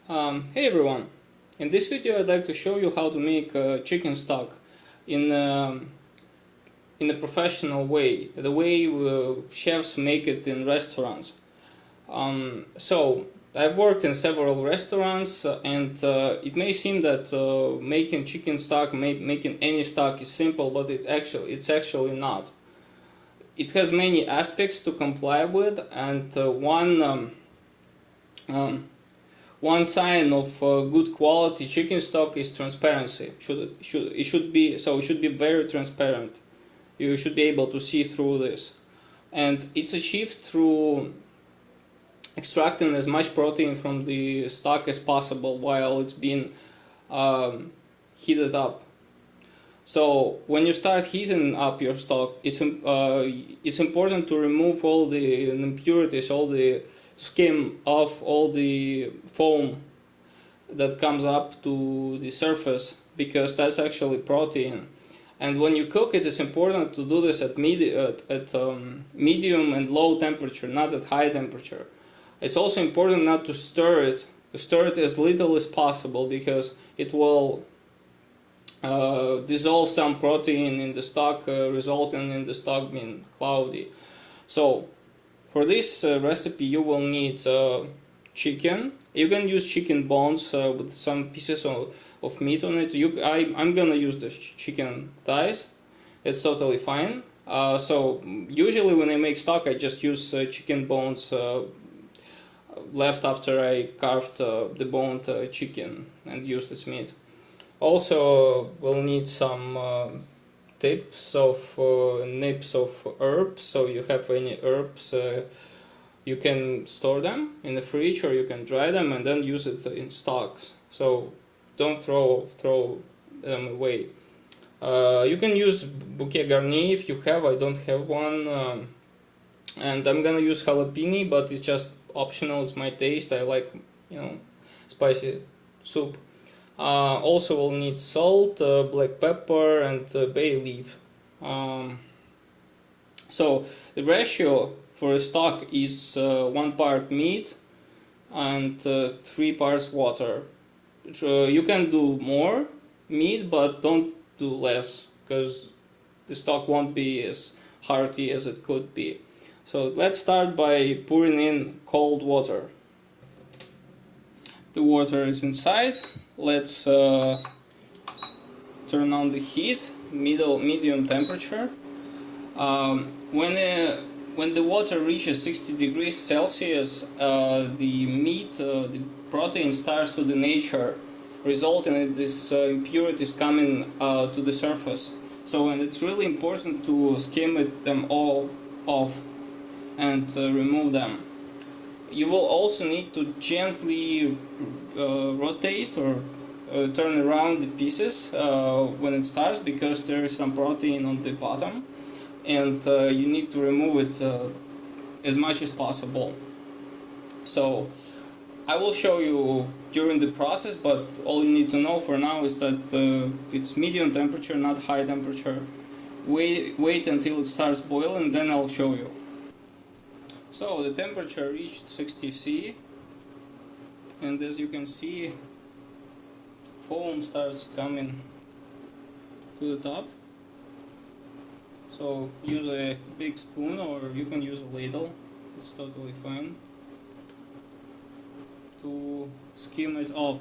Hey everyone! In this video I'd like to show you how to make chicken stock in in a professional way, the way chefs make it in restaurants. So I've worked in several restaurants and it may seem that making chicken stock, making any stock is simple, but it's actually not. It has many aspects to comply with, and one sign of good quality chicken stock is transparency. It should be very transparent. You should be able to see through this, and it's achieved through extracting as much protein from the stock as possible while it's being heated up. So when you start heating up your stock, it's important to remove all the impurities, all the skim off all the foam that comes up to the surface, because that's actually protein. And when you cook it, it's important to do this at medium and low temperature, not at high temperature. It's also important not to stir it, as little as possible, because it will dissolve some protein in the stock, resulting in the stock being cloudy. So for this recipe you will need chicken. You can use chicken bones with some pieces of meat on it. I'm gonna use the chicken thighs. It's totally fine. So usually when I make stock I just use chicken bones left after I carved the boned chicken and used its meat. Also we'll need some nips of herbs. So you have any herbs, you can store them in the fridge or you can dry them and then use it in stocks. So don't throw them away. You can use bouquet garni if you have. I don't have one, and I'm gonna use jalapeno, but it's just optional. It's my taste. I like, spicy soup. Also we'll need salt, black pepper, and bay leaf. So the ratio for a stock is 1 part meat and 3 parts water. You can do more meat, but don't do less, because the stock won't be as hearty as it could be. So let's start by pouring in cold water. The water is inside. Let's turn on the heat, medium temperature. When the water reaches 60 degrees Celsius, the meat, the protein starts to denature, resulting in these impurities coming to the surface. So, and it's really important to skim them all off and remove them. You will also need to gently rotate or turn around the pieces when it starts, because there is some protein on the bottom, and you need to remove it as much as possible. So I will show you during the process, but all you need to know for now is that it's medium temperature, not high temperature. Wait until it starts boiling, then I'll show you. So the temperature reached 60 C, and as you can see, foam starts coming to the top. So use a big spoon, or you can use a ladle, it's totally fine, to skim it off.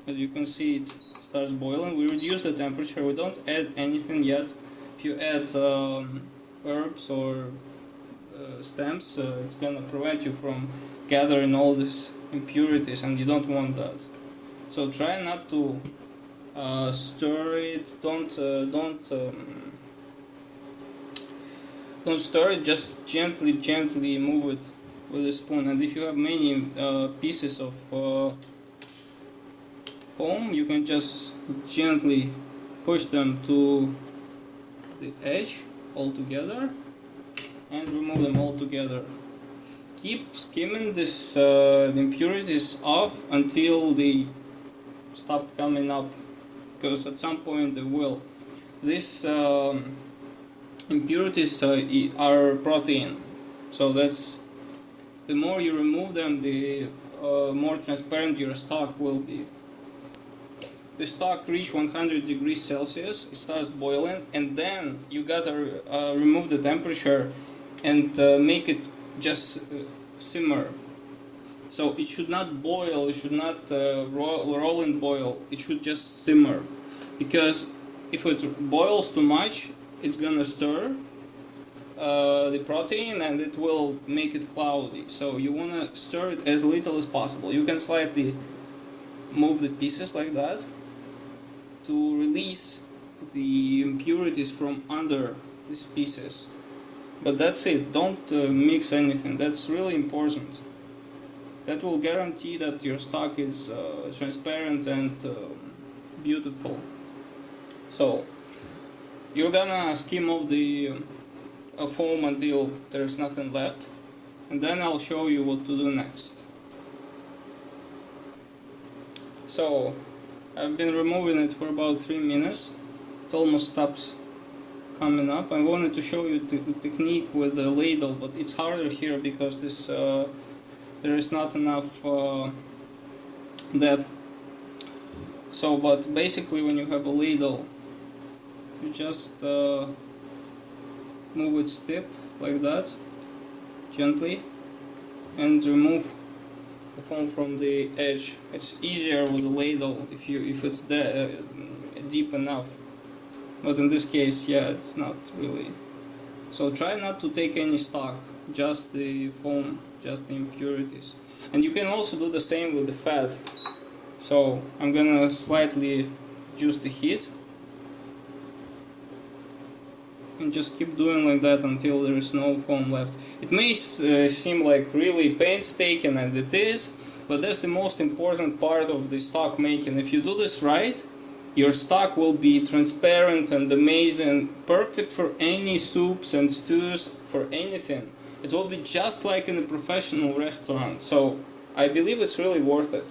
As you can see, it starts boiling. We reduce the temperature, we don't add anything yet. If you add herbs or stems, it's gonna prevent you from gathering all these impurities, and you don't want that. So try not to stir it. Don't stir it. Just gently move it with a spoon. And if you have many pieces of foam, you can just gently push them to the edge all together and remove them all together. Keep skimming this the impurities off until they stop coming up, because at some point they will. These impurities are protein, so that's, the more you remove them, the more transparent your stock will be. The stock reach 100 degrees Celsius, it starts boiling, and then you gotta remove the temperature and make it just simmer. So it should not boil, it should not roll and boil, it should just simmer. Because if it boils too much, it's gonna stir the protein and it will make it cloudy. So you wanna stir it as little as possible. You can slightly move the pieces like that to release the impurities from under these pieces. But that's it, don't mix anything, that's really important. That will guarantee that your stock is transparent and beautiful. So you're gonna skim off the foam until there's nothing left, and then I'll show you what to do next. So I've been removing it for about 3 minutes. It almost stops coming up. I wanted to show you the technique with the ladle, but it's harder here because this there is not enough depth. So, but basically when you have a ladle, you just move it stiff like that, gently, and remove the foam from the edge. It's easier with a ladle if it's deep enough, but in this case, yeah, it's not really. So try not to take any stock, just the foam, just the impurities. And you can also do the same with the fat. So I'm gonna slightly reduce the heat and just keep doing like that until there is no foam left. It may seem like really painstaking, and it is, but that's the most important part of the stock making. If you do this right, your stock will be transparent and amazing, perfect for any soups and stews, for anything. It will be just like in a professional restaurant. So I believe it's really worth it.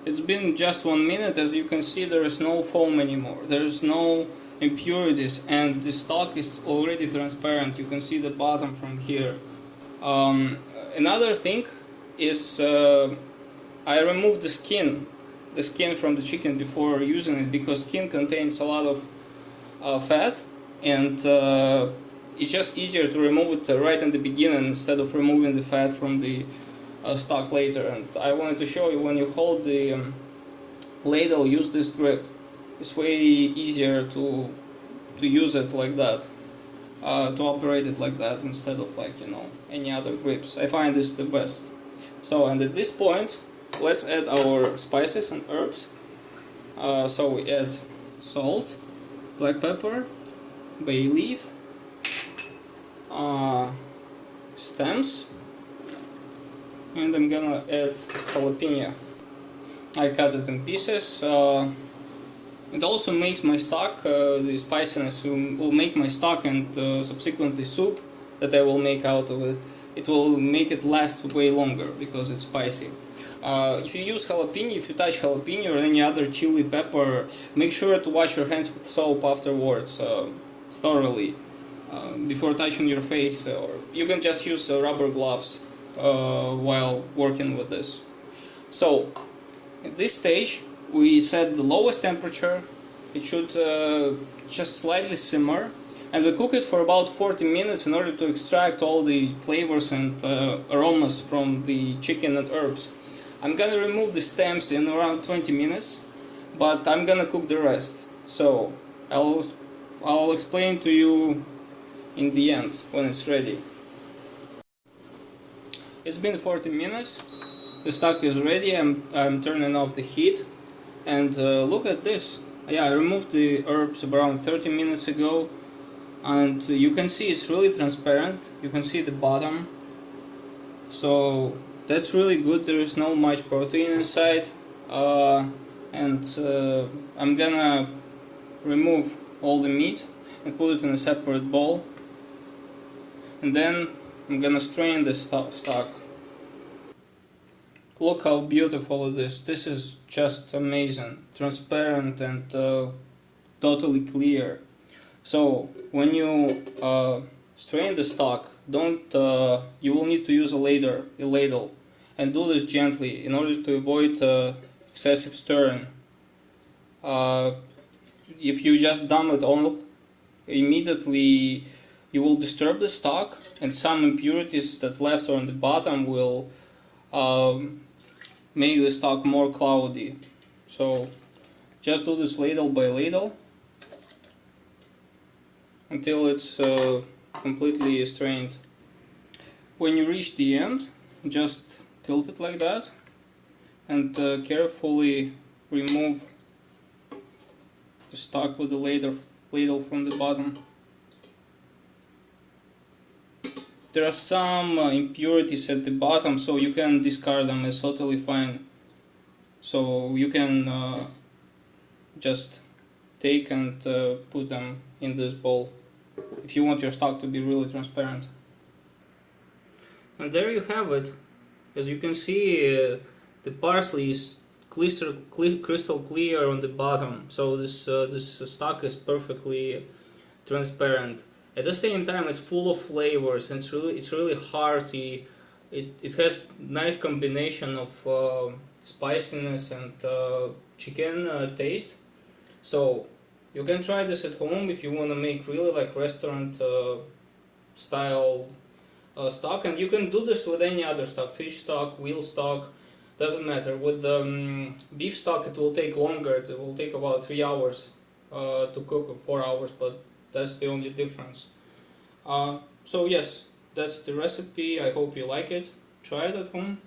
It's been just 1 minute. As you can see, there is no foam anymore. There is no impurities, and the stock is already transparent. You can see the bottom from here. Another thing is I removed the skin from the chicken before using it, because skin contains a lot of fat, and it's just easier to remove it right in the beginning instead of removing the fat from the stock later. And I wanted to show you, when you hold the ladle, use this grip. It's way easier to use it like that, to operate it like that instead of, like, you know, any other grips. I find this the best. So, and at this point, let's add our spices and herbs. So we add salt, black pepper, bay leaf, stems, and I'm gonna add jalapeno. I cut it in pieces. It also makes my stock, the spiciness will make my stock and subsequently soup that I will make out of it. It will make it last way longer because it's spicy. If you use jalapeno, if you touch jalapeno or any other chili pepper, make sure to wash your hands with soap afterwards, thoroughly, before touching your face, or you can just use rubber gloves while working with this. So at this stage we set the lowest temperature. It should just slightly simmer, and we cook it for about 40 minutes in order to extract all the flavors and aromas from the chicken and herbs. I'm gonna remove the stems in around 20 minutes, but I'm gonna cook the rest. So I'll explain to you in the end when it's ready. It's been 40 minutes. The stock is ready. I'm turning off the heat, and look at this. Yeah, I removed the herbs around 30 minutes ago, and you can see it's really transparent. You can see the bottom, so that's really good. There is no much protein inside, and I'm gonna remove all the meat and put it in a separate bowl, and then I'm gonna strain the stock. Look how beautiful it is. This is just amazing, transparent and totally clear. So when you strain the stock, you will need to use a ladle, and do this gently in order to avoid excessive stirring. If you just dump it all immediately, you will disturb the stock, and some impurities that left on the bottom will make the stock more cloudy. So just do this ladle by ladle until it's completely strained. When you reach the end, just tilt it like that and carefully remove the stock with the ladle from the bottom. There are some impurities at the bottom, so you can discard them, it's totally fine. So you can just take and put them in this bowl if you want your stock to be really transparent. And there you have it. As you can see, the parsley is crystal clear on the bottom, so this stock is perfectly transparent. At the same time, it's full of flavors, and it's really hearty. It has nice combination of spiciness and chicken taste. So you can try this at home if you want to make really like restaurant style stock, and you can do this with any other stock, fish stock, veal stock, doesn't matter. With beef stock it will take longer, it will take about 3 hours to cook, or 4 hours, but that's the only difference. So yes, that's the recipe. I hope you like it. Try it at home.